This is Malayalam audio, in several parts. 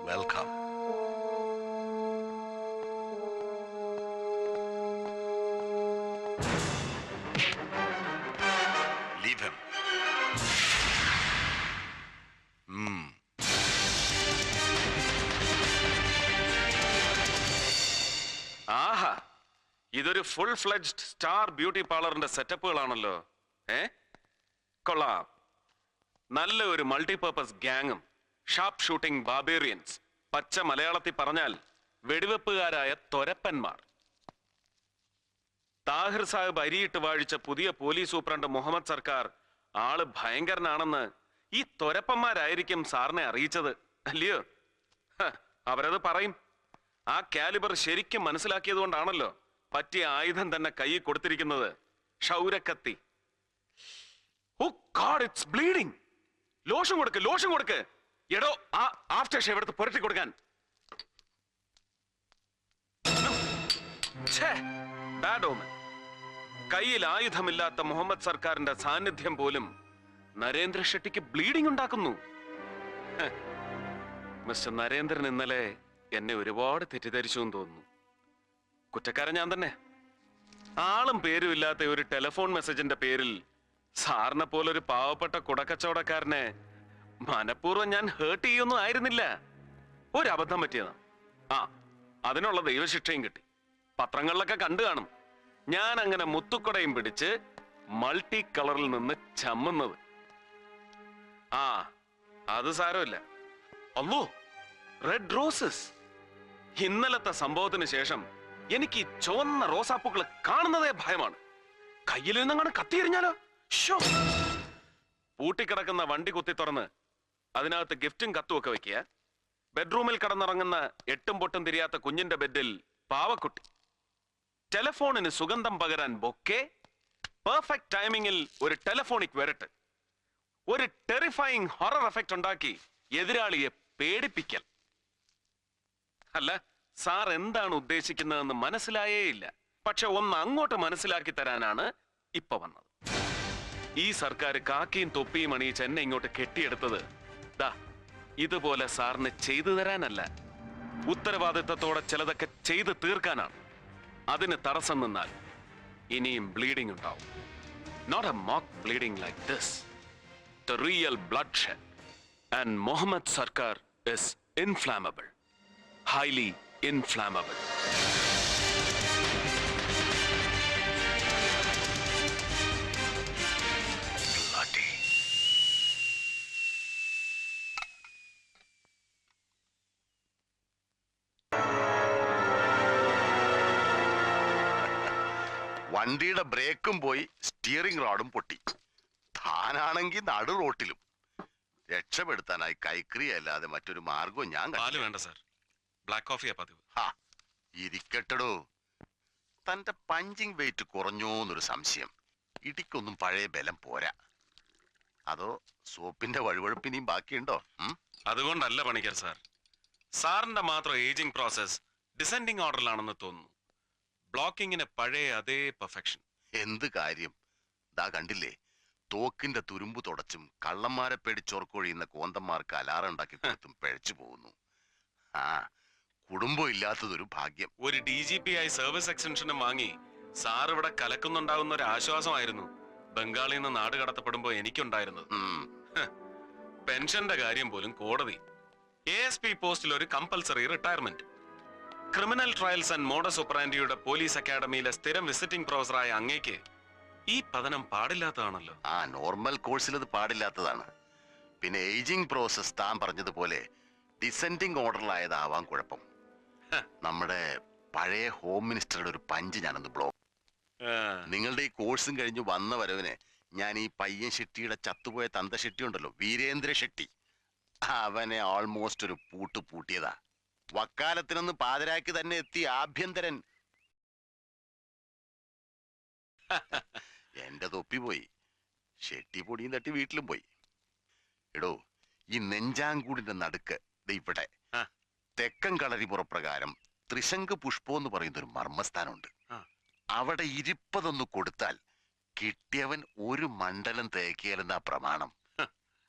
വെൽക്കം. Leave him. ആഹാ, ഇതൊരു ഫുൾ ഫ്ലെഡ്ജ്ഡ് സ്റ്റാർ ബ്യൂട്ടി പാർലറിന്റെ സെറ്റപ്പുകളാണല്ലോ. കൊള്ളാം. നല്ല ഒരു മൾട്ടിപർപ്പസ് ഗ്യാങ്ങും ഷാർപ്പ് ഷൂട്ടിംഗ് ബാർബേറിയൻസ്, പച്ച മലയാളത്തിൽ പറഞ്ഞാൽ വെടിവെപ്പുകാരായ തൊരപ്പന്മാർ. താഹിർ സാഹിബ് അരിയിട്ട് വാഴിച്ച പുതിയ പോലീസ് സൂപ്രണ്ട് മുഹമ്മദ് സർക്കാർ ആള് ഭയങ്കരനാണെന്ന് ഈ തൊരപ്പന്മാരായിരിക്കും സാറിനെ അറിയിച്ചത്, അല്ലയോ? അവരത് പറയും. ആ കാലിബർ ശരിക്കും മനസ്സിലാക്കിയത് കൊണ്ടാണല്ലോ പറ്റിയ ആയുധം തന്നെ കൈ കൊടുത്തിരിക്കുന്നത്, ക്ഷൗരക്കത്തി. ഓ ഗോഡ്, ഇറ്റ്സ് ബ്ലീഡിംഗ്. ലോഷൻ കൊടുക്ക്, ലോഷൻ കൊടുക്ക്. എടോ, ആ ആഫ്റ്റർ ഷേവ് എടുത്ത് പുരട്ടി കൊടുക്കാൻ. ബാഡ് ഓമൻ. കയ്യിൽ ആയുധമില്ലാത്ത മുഹമ്മദ് സർക്കാരിന്റെ സാന്നിധ്യം പോലും നരേന്ദ്ര ഷെട്ടിക്ക് ബ്ലീഡിംഗ് ഉണ്ടാക്കുന്നു. മിസ്റ്റർ നരേന്ദ്രൻ ഇന്നലെ എന്നെ ഒരുപാട് തെറ്റിദ്ധരിച്ചു എന്ന് തോന്നുന്നു. കുറ്റക്കാരൻ ഞാൻ തന്നെ. ആളും പേരും ഇല്ലാത്ത ഒരു ടെലിഫോൺ മെസ്സേജിന്റെ പേരിൽ സാറിനെ പോലൊരു പാവപ്പെട്ട കുടക്കച്ചവടക്കാരനെ മനഃപൂർവ്വം ഞാൻ ഹേർട്ട് ചെയ്യൊന്നും ആയിരുന്നില്ല. ഒരു അബദ്ധം പറ്റിയതാ. അതിനുള്ള ദൈവശിക്ഷയും കിട്ടി. പത്രങ്ങളിലൊക്കെ കണ്ടു കാണും ഞാൻ അങ്ങനെ മുത്തുക്കുടയും പിടിച്ച് മൾട്ടി കളറിൽ നിന്ന് ചമ്മുന്നത്. അത് സാരമില്ല. അല്ലോ, റെഡ് റോസസ്. ഇന്നലത്തെ സംഭവത്തിന് ശേഷം എനിക്ക് ഈ ചുവന്ന റോസാപ്പൂക്കൾ കാണുന്നതേ ഭയമാണ്. കയ്യിൽ നിന്നങ്ങനെ കത്തിയെറിഞ്ഞാലോ? പൂട്ടിക്കിടക്കുന്ന വണ്ടി കുത്തി തുറന്ന് അതിനകത്ത് ഗിഫ്റ്റും കത്തും ഒക്കെ വെക്കുക. ബെഡ്റൂമിൽ കടന്നിറങ്ങുന്ന എട്ടും പൊട്ടും തിരിയാത്ത കുഞ്ഞിന്റെ ബെഡിൽ പാവക്കുട്ടി. ടെലിഫോണിന് സുഗന്ധം പകരാൻ ബൊക്കെ. പെർഫെക്റ്റ് ടൈമിങ്ങിൽ ഒരു ടെലിഫോണിക് വരട്ട്. ഒരു ടെറിഫൈങ് ഹൊറർ എഫക്റ്റ് ഉണ്ടാക്കി എതിരാളിയെ പേടിപ്പിക്കൽ. അല്ല, സാർ എന്താണ് ഉദ്ദേശിക്കുന്നതെന്ന് മനസ്സിലായേയില്ല. പക്ഷെ ഒന്ന് അങ്ങോട്ട് മനസ്സിലാക്കി തരാനാണ് ഇപ്പൊ വന്നത്. ഈ സർക്കാർ കാക്കിയും തൊപ്പിയും അണിയിച്ച് എന്നെ ഇങ്ങോട്ട് കെട്ടിയെടുത്തത് ദാ ഇതുപോലെ സാറിന് ചെയ്തു തരാനല്ല, ഉത്തരവാദിത്തത്തോടെ ചിലതൊക്കെ ചെയ്ത് തീർക്കാനാണ്. അതിന് തടസ്സം നിന്നാൽ ഇനിയും ബ്ലീഡിംഗ് ഉണ്ടാവും. Not a mock bleeding like this, the real bloodshed. And Mohammad Sarkar is inflammable, highly inflammable. Bloody. വണ്ടിയുടെ ബ്രേക്കും പോയി, സ്റ്റിയറിംഗ് റോഡും പൊട്ടി. താനാണെങ്കിൽ നടു റോട്ടിലും. രക്ഷപ്പെടുത്താനായി കൈക്രിയ അല്ലാതെ മറ്റൊരു മാർഗവും ഞാൻ വേണ്ട സാർ, ബ്ലാക്ക് കോഫിയാ പതിവ്. ഇരിക്കട്ടടോ. തന്റെ പഞ്ചിങ് വെയിറ്റ് കുറഞ്ഞോന്നൊരു സംശയം. ഇടിക്കൊന്നും പഴയ ബലം പോരാ. അതോ സോപ്പിന്റെ വഴുവഴുപ്പിനെയും ബാക്കിയുണ്ടോ? അതുകൊണ്ടല്ല പണിക്കർ സാർ, സാറിന്റെ മാത്രം ഏജിംഗ് പ്രോസസ് ഡിസെൻഡിങ് ഓർഡറിലാണെന്ന് തോന്നുന്നു. ബ്ലോക്കിങ്ങിന് പഴയ അതേ പെർഫെക്ഷൻ. എന്ത് കാര്യം? ദാ കണ്ടില്ലേ, തോക്കിന്റെ തുരുമ്പ് തുടച്ചും കള്ളന്മാരെ പേടിച്ചോർക്കൊഴിയുന്ന കോന്തന്മാർക്ക് അലാറം ഉണ്ടാക്കി കൊടുത്തും പിഴച്ചു പോകുന്നു. കുടുംബം ഇല്ലാത്തതൊരു ഭാഗ്യം. ഒരു DGP ആയി സർവീസ് എക്സ്റ്റൻഷനും വാങ്ങി സാർ ഇവിടെ കലക്കുന്നുണ്ടാവുന്ന ഒരു ആശ്വാസമായിരുന്നു ബംഗാളിൽ നിന്ന് നാട് കടത്തപ്പെടുമ്പോ എനിക്കുണ്ടായിരുന്നത്. പെൻഷന്റെ കാര്യം പോലും കോടതി. ASP പോസ്റ്റിൽ ഒരു compulsory retirement. Criminal trials and modus ഓപ്പറാൻഡിയുടെ പോലീസ് അക്കാഡമിയിലെ സ്ഥിരം വിസിറ്റിംഗ് പ്രൊഫസറായ അങ്ങേക്ക് ഈ പതനം പാടില്ലാത്തതാണല്ലോ. നോർമൽ കോഴ്സിൽ അത് പാടില്ലാത്തതാണ്. പിന്നെ ഏജിംഗ് പ്രോസസ് താൻ പറഞ്ഞതുപോലെ ഡിസെൻഡിങ് ഓർഡറിലായതാവാൻ കുഴപ്പം. നമ്മുടെ പഴയ ഹോം മിനിസ്റ്ററുടെ ഒരു പഞ്ച് ഞാനൊന്ന് ബ്ലോക്ക്. നിങ്ങളുടെ ഈ കോഴ്സും കഴിഞ്ഞ് വന്ന വരവിന് ഞാൻ ഈ പയ്യൻ ഷെട്ടിയുടെ ചത്തുപോയ തന്ത ഷെട്ടി ഉണ്ടല്ലോ, വീരേന്ദ്ര ഷെട്ടി, അവനെ ഓൾമോസ്റ്റ് ഒരു പൂട്ടിയതാ. വക്കാലത്തിനൊന്ന് പാതിരാക്കി തന്നെ എത്തി ആഭ്യന്തരൻ. എന്റെ തൊപ്പി പോയി, ഷെട്ടി പൊടിയും തട്ടി വീട്ടിലും പോയി. എടോ, ഈ നെഞ്ചാങ്കൂടിന്റെ നടുക്ക് ഇവിടെ തെക്കൻ കളരിപുറപ്രകാരം ത്രിശങ്ക് പുഷ്പം എന്ന് പറയുന്ന ഒരു മർമ്മസ്ഥാനമുണ്ട്. അവിടെ ഇരിപ്പതൊന്ന് കൊടുത്താൽ കിട്ടിയവൻ ഒരു മണ്ഡലം തേക്കിയാലെന്നാ പ്രമാണം.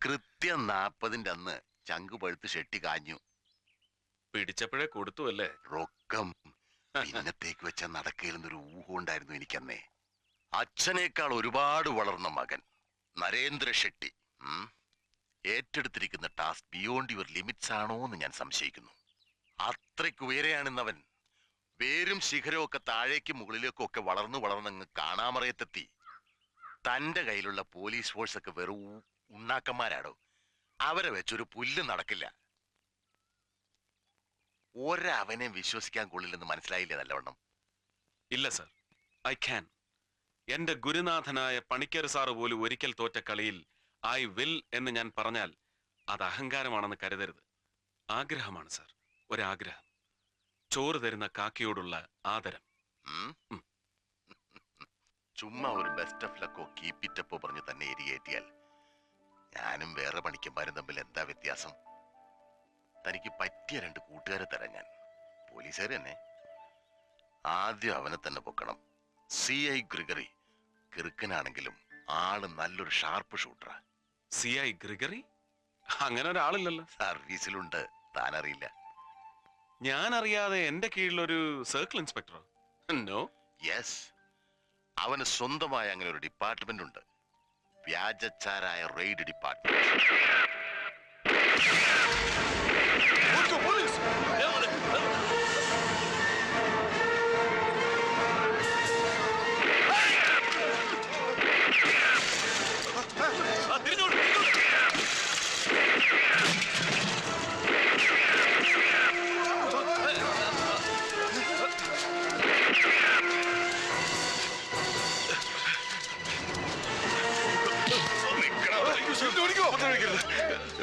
കൃത്യം 40ന്റെ അന്ന് ചങ്കു പഴുത്ത് ഷെട്ടി കാഞ്ഞു. പിടിച്ചപ്പോഴേ കൊടുത്തു അല്ലേ? റൊക്കം പിന്നത്തേക്ക് വെച്ച നടക്കയിലെന്നൊരു ഊഹം ഉണ്ടായിരുന്നു എനിക്കന്നേ. അച്ഛനേക്കാൾ ഒരുപാട് വളർന്ന മകൻ നരേന്ദ്ര ഷെട്ടി ഏറ്റെടുത്തിരിക്കുന്ന ടാസ്ക് ബിയോണ്ട് യുവർ ലിമിറ്റ്സ് ആണോ എന്ന് ഞാൻ സംശയിക്കുന്നു. അത്രയ്ക്ക് ഉയരെയാണെന്നവൻ. വേരും ശിഖരവും ഒക്കെ താഴേക്കും മുകളിലേക്കും ഒക്കെ വളർന്നങ്ങ് കാണാമറയത്തെത്തി. തന്റെ കയ്യിലുള്ള പോലീസ് ഫോഴ്സ് ഒക്കെ വെറും ഉണ്ണാക്കന്മാരാടോ. അവരെ വെച്ചൊരു പുല്ല് നടക്കില്ല. ഒരവനെ വിശ്വസിക്കാൻ കൊള്ളില്ലെന്ന് മനസ്സിലായില്ലേ നല്ലവണ്ണം? ഇല്ല സർ, ഐ ക്യാൻ. എന്റെ ഗുരുനാഥനായ പണിക്കർ സാറ് പോലും ഒരിക്കൽ തോറ്റ കളിയിൽ ഐ വിൽ എന്ന് ഞാൻ പറഞ്ഞാൽ അത് അഹങ്കാരമാണെന്ന് കരുതരുത്. ആഗ്രഹമാണ് സർ, ഒരാഗ്രഹം. ചോറ് തരുന്ന കാക്കയോടുള്ള ആദരം. ചുമ്മാ ഒരു ബെസ്റ്റ് ഓഫ് ലക്കോ കീപ്പിറ്റപ്പോ പറഞ്ഞ് തന്നെ എരിയേറ്റിയാൽ ഞാനും വേറെ പണിക്കന്മാരും തമ്മിൽ എന്താ വ്യത്യാസം? തനിക്ക് പറ്റിയ 2 കൂട്ടുകാരെ തരാം ഞാൻ. പോലീസുകാർ തന്നെ. ആദ്യം അവനെ തന്നെ പൊക്കണം. CI Gregory. കിറുക്കനാണെങ്കിലും ആള് നല്ലൊരു ഷാർപ്പ് ഷൂട്ടറാ. CI Gregory? അങ്ങനെ ഒരാളില്ലല്ലോ. സർവീസിലുണ്ട്, താനറിയില്ല. ഞാൻ അറിയാതെ എന്റെ കീഴിലൊരു സർക്കിൾ ഇൻസ്പെക്ടറോ? നോ. യെസ്, അവന് സ്വന്തമായ അങ്ങനെ ഒരു ഡിപ്പാർട്ട്മെന്റ് ഉണ്ട്. വ്യാജച്ചാരായ റെയ്ഡ് ഡിപ്പാർട്ട്മെന്റ്.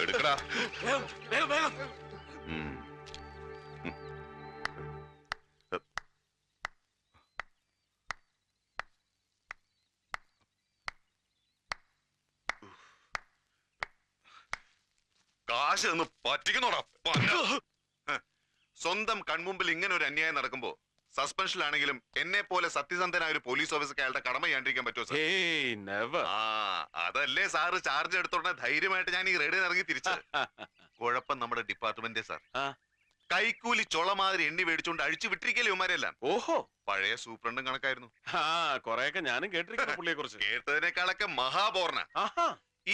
എടുക്കടാ. കാശ് ഒന്ന് പറ്റിക്കുന്നോടാ. സ്വന്തം കൺമുമ്പിൽ ഇങ്ങനെ ഒരു അന്യായം നടക്കുമ്പോ സസ്പെൻഷനിലാണെങ്കിലും എന്നെ പോലെ സത്യസന്ധനായ ഒരു പോലീസ് ഓഫീസർക്ക് അയാളുടെ കടമ ചെയ്യാണ്ടിരിക്കാൻ പറ്റുമോ സാർ? Hey never. അതല്ലേ സാറ് ചാർജ് എടുത്തോടെ ധൈര്യമായിട്ട് ഞാൻ ഈ റെയ്ഡിൽ ഇറങ്ങി തിരിച്ചത്. കുഴപ്പം നമ്മുടെ ഡിപ്പാർട്ട്മെന്റ് സാർ. കൈക്കൂലി ചൊള മാതിരി എണ്ണി മേടിച്ചോണ്ട് അഴിച്ചു വിട്ടിരിക്കല്ലേ ഇവന്മാരെല്ലാം. ഓഹോ, പഴയ സൂപ്രണ്ടും കണക്കായിരുന്നു. കൊറേയൊക്കെ ഞാനും കേട്ടിരിക്കുന്നു പുള്ളിയെ കുറിച്ച്. കേട്ടതിനേക്കാളൊക്കെ മഹാപോർണ.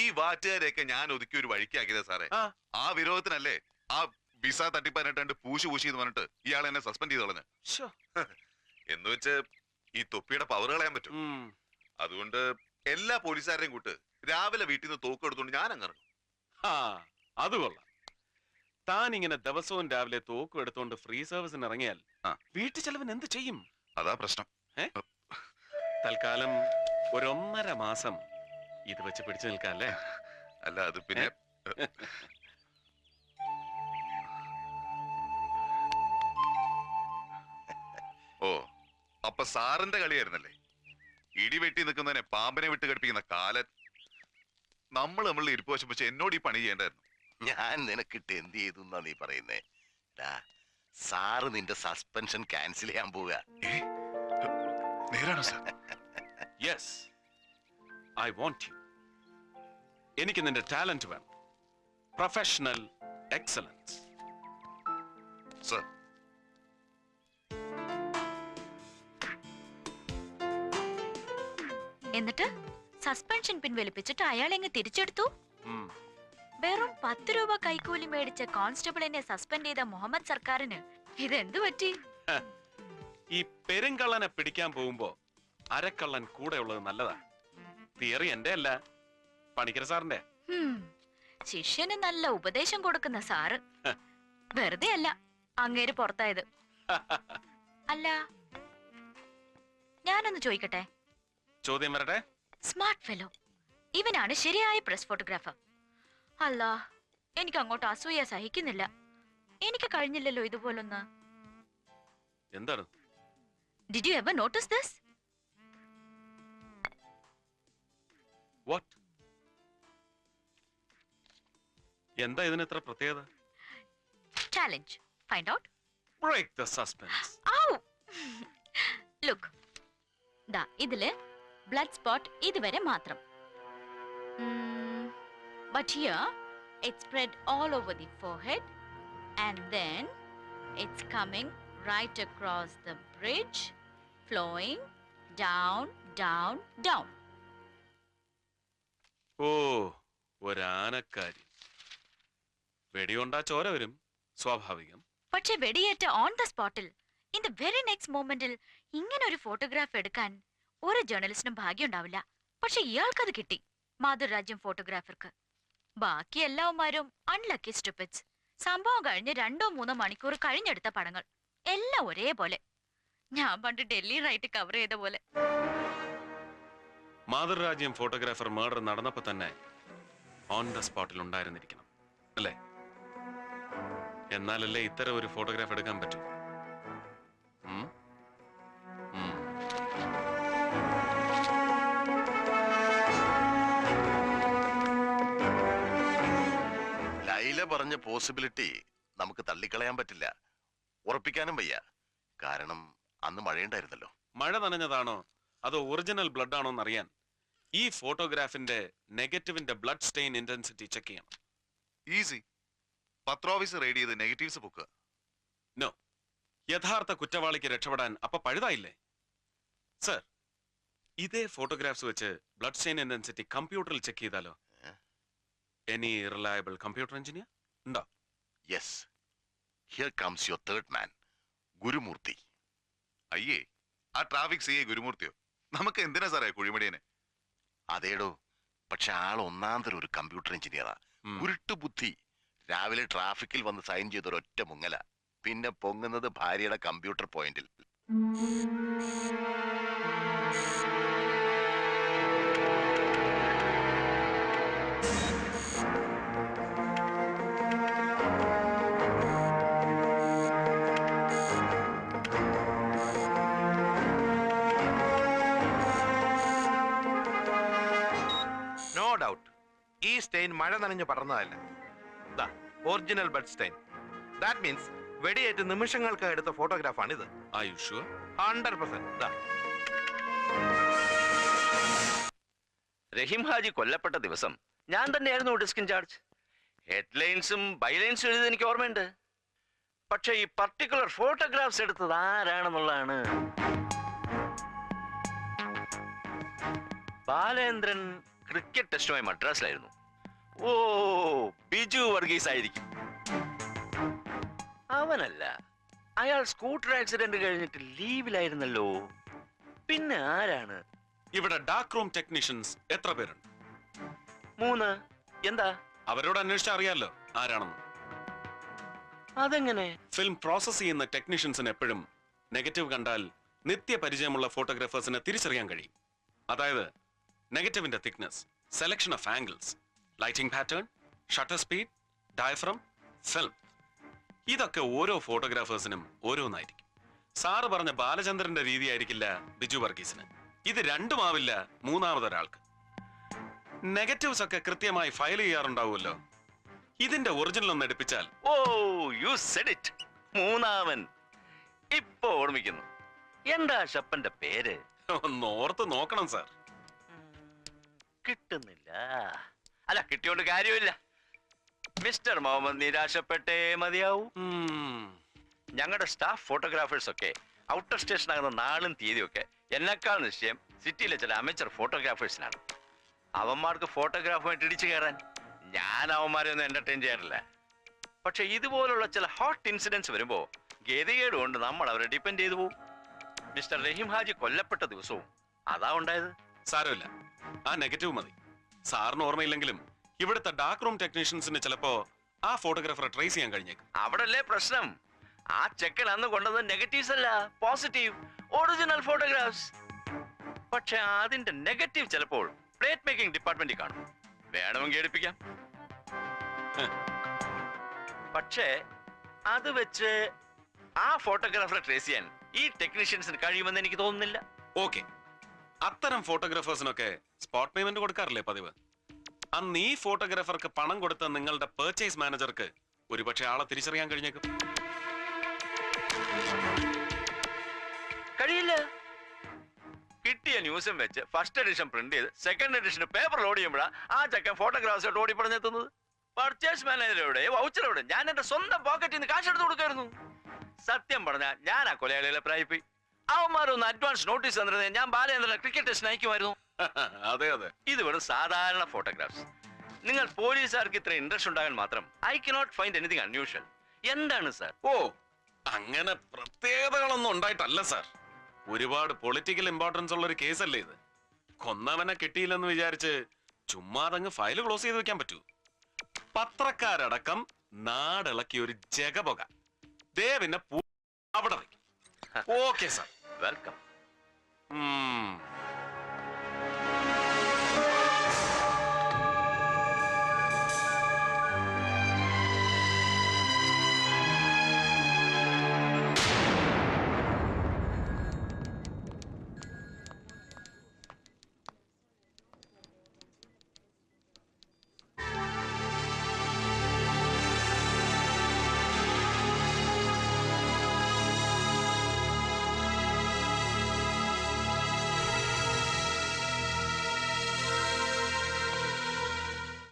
ഈ വാറ്റുകാരെയൊക്കെ ഞാൻ ഒതുക്കി ഒരു വഴിക്കാക്കിയത് സാറേ. ആ വിരോധത്തിനല്ലേ ആ വിസ തട്ടിപ്പാനായിട്ട് പൂശി എന്ന് പറഞ്ഞിട്ട് ഇയാൾ എന്നെ സസ്പെൻഡ് ചെയ്ത് കളഞ്ഞു. എന്ന് വെച്ച് ഈ തൊപ്പിയുടെ പവർ കളയാൻ പറ്റും. അതുകൊണ്ട് എല്ലാ പോലീസുകാരെയും കൂട്ട് രാവിലെ വീട്ടിൽ നിന്ന് തോക്ക് എടുത്തോണ്ട് ഞാൻ അങ്ങ് ഇറങ്ങും. അത് കൊള്ളാം. താൻ ഇങ്ങനെ ദിവസവും രാവിലെ തോക്കും എടുത്തോണ്ട് ഫ്രീ സർവീസിന് ഇറങ്ങിയാൽ വീട്ടു ചെലവിന് എന്ത് ചെയ്യും? അതാ പ്രശ്നം. തൽക്കാലം 1.5 മാസം ഇത് വെച്ച് പിടിച്ചു നിൽക്കാല്ലേ? അല്ല, അത് പിന്നെ ഓ, അപ്പൊ സാറിന്റെ കളിയായിരുന്നല്ലേ? ഇടിവെട്ടി നിൽക്കുന്നതിനെ പാമ്പിനെ വിട്ട് കടിപ്പിക്കുന്ന കാലൻ. നമ്മൾ നമ്മളുടെ ഇരിപ്പ് വശം വെച്ച് എന്നോട് ഈ പണി ചെയ്യേണ്ടായിരുന്നു. ഞാൻ നിനക്കിട്ട് എന്ത് ചെയ്തു എന്നാ നീ പറയുന്നേ? സാറ് നിന്റെ സസ്പെൻഷൻ ക്യാൻസൽ ചെയ്യാൻ പോവുക. നേരാണോ sir? Yes, I want you. എനിക്ക് നിന്റെ ടാലന്റ് വേണം. Professional excellence. സർ, എന്നിട്ട് സസ്പെൻഷൻ പിൻവലിപ്പിച്ചിട്ട് അയാളെങ്ങ് തിരിച്ചെടുത്തു. വെറും 10 രൂപ കൈക്കൂലി മേടിച്ച കോൺസ്റ്റബിളിനെ സസ്പെൻഡ് ചെയ്ത മുഹമ്മദ് സർക്കാരിന് ഇതെന്തു പറ്റി? ഈ പെരുങ്കള്ളനെ പിടിക്കാൻ പോകുമ്പോ അരക്കള്ളൻ കൂടെ ഉള്ളത് നല്ലതാണ്. തിയറി എന്റെ അല്ല, പണിക്കർ സാറിന്റെ. ശിഷ്യന് നല്ല ഉപദേശം കൊടുക്കുന്ന സാറ്. വെറുതെ അല്ല അങ്ങേര് പുറത്തായത്. അല്ല, ഞാനൊന്ന് ചോദിക്കട്ടെ? ചോദ്യം വരട്ടെ. സ്മാർട്ട് ഫെലോ, ഇവനാണ് ശരിയായ പ്രസ് ഫോട്ടോഗ്രാഫർ. അല്ല, എനിക്ക് അങ്ങോട്ട് അസൂയ സഹിക്കുന്നില്ല. എനിക്ക് കഴിഞ്ഞില്ലല്ലോ ഇതുപോലൊന്ന്. എന്താണ്? Did you ever notice this? What? എന്താ ഇതിന് ഇത്ര പ്രത്യേകത? Challenge. Find out. Break the suspense. ഔ! ലുക്ക്, ദാ ഇതില് ബ്ലഡ് സ്പോട്ട് ഇതുവരെ മാത്രം. But here it's spread all over the forehead and then it's coming right across the bridge, flowing down, down, down. ഓ, ഒരാനക്കാരി. വെടികൊണ്ടാ ചോര വരും, സ്വാഭാവികം. പക്ഷെ വെടിയേറ്റ ഓൺ ദ സ്പോട്ടിൽ ഇൻ ദ വെരി നെക്സ്റ്റ് മൊമെന്റിൽ ഇങ്ങനെ ഒരു ഫോട്ടോഗ്രാഫ് എടുക്കാൻ ഒരു ജേർണലിസ്റ്റിനും ഭാഗ്യം ഉണ്ടാവില്ല. പക്ഷെ ഇയാൾക്കത് കിട്ടി, മാതൃരാജ്യം ഫോട്ടോഗ്രാഫർക്ക്. ബാക്കി എല്ലാവന്മാരും അൺലക്കി സ്റ്റുപ്പിഡ്സ്. സംഭവം കഴിഞ്ഞ് 2-3 മണിക്കൂർ കഴിഞ്ഞെടുത്ത പടങ്ങൾ എല്ലാം ഒരേപോലെ. ഞാൻ പണ്ട് ഡൽഹി റൈറ്റ് കവർ ചെയ്ത പോലെ. മാതൃരാജ്യം ഫോട്ടോഗ്രാഫർ മർഡർ നടന്നപ്പോ തന്നെ ഓൺ ദ സ്പോട്ടിൽ ഉണ്ടായിരുന്നിരിക്കണം അല്ലേ? എന്നാലല്ലേ ഇത്തരം ഒരു ഫോട്ടോഗ്രാഫ് എടുക്കാൻ പറ്റൂ. ലൈല പറഞ്ഞ പോസിബിലിറ്റി നമുക്ക് തള്ളിക്കളയാൻ പറ്റില്ല, ഉറപ്പിക്കാനും വയ്യ. കാരണം അന്ന് മഴയുണ്ടായിരുന്നല്ലോ. മഴ നനഞ്ഞതാണോ അതോ ഒറിജിനൽ ബ്ലഡ് ആണോ എന്നറിയാൻ ഈ ഫോട്ടോഗ്രാഫിന്റെ നെഗറ്റീവിന്റെ ബ്ലഡ് സ്റ്റെയിൻ ഇന്റൻസിറ്റി ചെക്ക് ചെയ്യണം. ഈസി. പത്രോഫീസ് റെയ്ഡ് ചെയ്ത് നെഗറ്റീവ്സ് പൊക്കുക. നോ, യഥാർത്ഥ കുറ്റവാളിക്ക് രക്ഷപ്പെടാൻ അപ്പൊ പഴുതായില്ലേ സർ? ഇതേ ഫോട്ടോഗ്രാഫ്സ് വെച്ച് ബ്ലഡ് സ്റ്റെയിൻ ഇന്റൻസിറ്റി കമ്പ്യൂട്ടറിൽ ചെക്ക് ചെയ്താലോ? എനി റിലയബിൾ കമ്പ്യൂട്ടർ എഞ്ചിനീയർ ഉണ്ടോ? Yes, here comes your third മാൻ, ഗുരുമൂർത്തി. അയ്യേ, ആ ട്രാഫിക് സിഐ ഗുരുമൂർത്തിയോ? നമുക്ക് എന്തിനാ സാറേ കുഴിമടിയനെ? അതേടോ, പക്ഷെ ആൾ ഒന്നാന്തരം ഒരു കമ്പ്യൂട്ടർ എഞ്ചിനീയറാ. ഉരുട്ടു ബുദ്ധി. രാവിലെ ട്രാഫിക്കിൽ വന്ന് സൈൻ ചെയ്തൊരൊറ്റ മുങ്ങല, പിന്നെ പൊങ്ങുന്നത് ഭാര്യയുടെ കമ്പ്യൂട്ടർ പോയിന്റിൽ. നോ ഡൗട്ട് ഈ സ്റ്റെയിൻ മഴ നനഞ്ഞ് പടർന്നതല്ല. Original blood stain. That means വെടിയേറ്റ് നിമിഷങ്ങൾക്ക് എടുത്ത ഫോട്ടോഗ്രാഫാണിത്. 100%. റഹീം ഹാജി കൊല്ലപ്പെട്ട ദിവസം ഞാൻ തന്നെയായിരുന്നു ഡിസ്ക് ഇൻചാർജ്. ഹെഡ്ലൈൻസും ബൈലൈൻസും എഴുതി എനിക്ക് ഓർമ്മയുണ്ട്. പക്ഷെ ഈ പർട്ടിക്കുലർ ഫോട്ടോഗ്രാഫ്സ് എടുത്തത് ആരാണെന്നുള്ളതാണ്. ബാലേന്ദ്രൻ ക്രിക്കറ്റ് ടെസ്റ്റുമായി മദ്രാസിലായിരുന്നു. ഓ, ബിജു വർഗീസ് ആയിരിക്കും. അവനല്ല, അയാൾ സ്കൂട്ടർ ആക്സിഡന്റ് കഴിഞ്ഞിട്ട് ലീവിലായിരുന്നല്ലോ. പിന്നെ ആരാണ്? ഇവിടെ ഡാർക്ക് റൂം ടെക്നീഷ്യൻസ് എത്ര പേരുണ്ട്? 3. എന്താ? അവരോട് അന്വേഷിച്ചാൽ അറിയാലോ ആരാണെന്ന്. അതെങ്ങനെ? ഫിലിം പ്രോസസ് ചെയ്യുന്ന ടെക്നീഷ്യൻസിന് എപ്പോഴും നെഗറ്റീവ് കണ്ടാൽ നിത്യപരിചയമുള്ള ഫോട്ടോഗ്രാഫേഴ്സിനെ തിരിച്ചറിയാൻ കഴിയും. അതായത് നെഗറ്റീവിന്റെ thickness, selection of angles, lighting pattern, shutter speed, diaphragm, film, ഇതൊക്കെ ഓരോ ഫോട്ടോഗ്രാഫേഴ്സിനും ഓരോന്നായിരിക്കും. സാറ് പറഞ്ഞ ബാലചന്ദ്രന്റെ രീതി ആയിരിക്കില്ല ബിജു വർഗീസിന്. ഇത് രണ്ടുമാവില്ല മൂന്നാമതൊരാൾക്ക്. നെഗറ്റീവ്സ് ഒക്കെ കൃത്യമായി ഫയൽ ചെയ്യാറുണ്ടാവുമല്ലോ. ഇതിന്റെ ഒറിജിനൽ ഒന്ന് എടുപ്പിച്ചാൽ. ഓ, യു സെഡ് ഇറ്റ്. മൂന്നാമൻ. ഇപ്പൊ ഓർമ്മിക്കുന്നു. എന്താ ഷപ്പന്റെ പേര്? ഒന്ന് ഓർത്ത് നോക്കണം സാർ. കിട്ടുന്നില്ല. അല്ല, കിട്ടിയോണ്ട് കാര്യമില്ല. മിസ്റ്റർ മുഹമ്മദ് നിരാശപ്പെട്ടേ മതിയാവൂ. ഞങ്ങളുടെ സ്റ്റാഫ് ഫോട്ടോഗ്രാഫേഴ്സ് ഒക്കെ ഔട്ടർ സ്റ്റേഷൻ ആകുന്ന നാളും തീയതിയും ഒക്കെ എന്നെക്കാൾ നിശ്ചയം സിറ്റിയിലെ ചില അമേച്ചർ ഫോട്ടോഗ്രാഫേഴ്സിനാണ്. അവന്മാർക്ക് ഫോട്ടോഗ്രാഫുമായിട്ട് ഇടിച്ചു കയറാൻ. ഞാൻ അവന്മാരെ ഒന്നും എന്റർടൈൻ ചെയ്യാറില്ല. പക്ഷെ ഇതുപോലുള്ള ചില ഹോട്ട് ഇൻസിഡൻസ് വരുമ്പോ ഗതികേട് കൊണ്ട് നമ്മൾ അവരെ ഡിപ്പെൻഡ് ചെയ്തു പോകും. മിസ്റ്റർ റഹീം ഹാജി കൊല്ലപ്പെട്ട ദിവസവും അതാ ഉണ്ടായത്. സാരമില്ല, ആ നെഗറ്റീവ് മതി. സാറിന് ഓർമ്മയില്ലെങ്കിലും ഇവിടുത്തെ ഡാർക്ക് റൂം ടെക്നീഷ്യൻസിന് ചിലപ്പോ ആ ഫോട്ടോഗ്രാഫറെ ട്രേസ് ചെയ്യാൻ കഴിഞ്ഞേക്കും. അവിടല്ലേ പ്രശ്നം. ആ ചെക്കൻ അന്ന് കൊണ്ടത് നെഗറ്റീവ്സ് അല്ല, പോസിറ്റീവ് ഒറിജിനൽ ഫോട്ടോഗ്രാഫ്സ്. പക്ഷെ അതിന്റെ നെഗറ്റീവ് ചിലപ്പോൾ പ്ലേറ്റ് മേക്കിംഗ് ഡിപ്പാർട്ട്മെന്റിൽ കാണും. വേണമെങ്കിൽ എടുപ്പിക്കാം. പക്ഷേ അത് വെച്ച് ആ ഫോട്ടോഗ്രാഫറെ ട്രേസ് ചെയ്യാൻ ഈ ടെക്നീഷ്യൻസിന് കഴിയുമെന്ന് എനിക്ക് തോന്നുന്നില്ല. ഓക്കെ, അത്തരം ഫോട്ടോഗ്രാഫേഴ്സിനൊക്കെ സ്പോട്ട് പേയ്മെന്റ് കൊടുക്കാറില്ലേ പതിവ്? അന്ന് ഈ ഫോട്ടോഗ്രാഫർക്ക് പണം കൊടുത്ത നിങ്ങളുടെ പർച്ചേസ് മാനേജർക്ക് ഒരുപക്ഷെ ആളെ തിരിച്ചറിയാൻ കഴിഞ്ഞേക്കും. കഴിയില്ല. കിട്ടിയ ന്യൂസും വെച്ച് ഫസ്റ്റ് എഡിഷൻ പ്രിന്റ് ചെയ്ത് സെക്കൻഡ് എഡിഷൻ പേപ്പർ ലോഡ് ചെയ്യുമ്പോഴാണ് ആ ചക്കൻ ഫോട്ടോഗ്രാഫ്സ് ആയിട്ട് ഓടിപ്പടഞ്ഞെത്തുന്നത്. പർച്ചേസ് മാനേജറുടെ വൗച്ചറോടെ ഞാൻ എന്റെ സ്വന്തം പോക്കറ്റിൽ നിന്ന് കാശ് എടുത്ത് കൊടുക്കായിരുന്നു. സത്യം പറഞ്ഞാൽ ഞാൻ ആ കൊലയാളികളെ പ്രായിപ്പോയി. അവന്മാരൊന്ന് അഡ്വാൻസ് നോട്ടീസ് തന്നിരുന്നേ ഞാൻ ബാലേന്ദ്രനെ ക്രിക്കറ്റ് ടെസ്റ്റിന് അയക്കുമായിരുന്നു. അതെ അതെ, ഇത് വെറും സാധാരണ ഫോട്ടോഗ്രാഫ്സ്. നിങ്ങൾ പോലീസുകാർക്ക് ഇത്ര ഇൻട്രസ്റ്റ് ഉണ്ടാകാൻ മാത്രം I cannot find anything unusual. എന്താണ് സാർ? ഓ അങ്ങനെ പ്രത്യേകതകളൊന്നും ഉണ്ടായിട്ടല്ല സാർ. ഒരുപാട് പൊളിറ്റിക്കൽ ഇമ്പോർട്ടൻസ് ഉള്ള ഒരു കേസല്ലേ ഇത്. കൊന്നവനെ കിട്ടിയില്ലെന്ന് വിചാരിച്ച് ചുമ്മാതങ്ങ് ഫയൽ ക്ലോസ് ചെയ്ത് വെക്കാൻ പറ്റൂ? പത്രക്കാരടക്കം നാടിളക്കിയ ഒരു ജഗപൊക ദേ പിന്നെ അവിടെ വയ്ക്കും. Okay sir, welcome.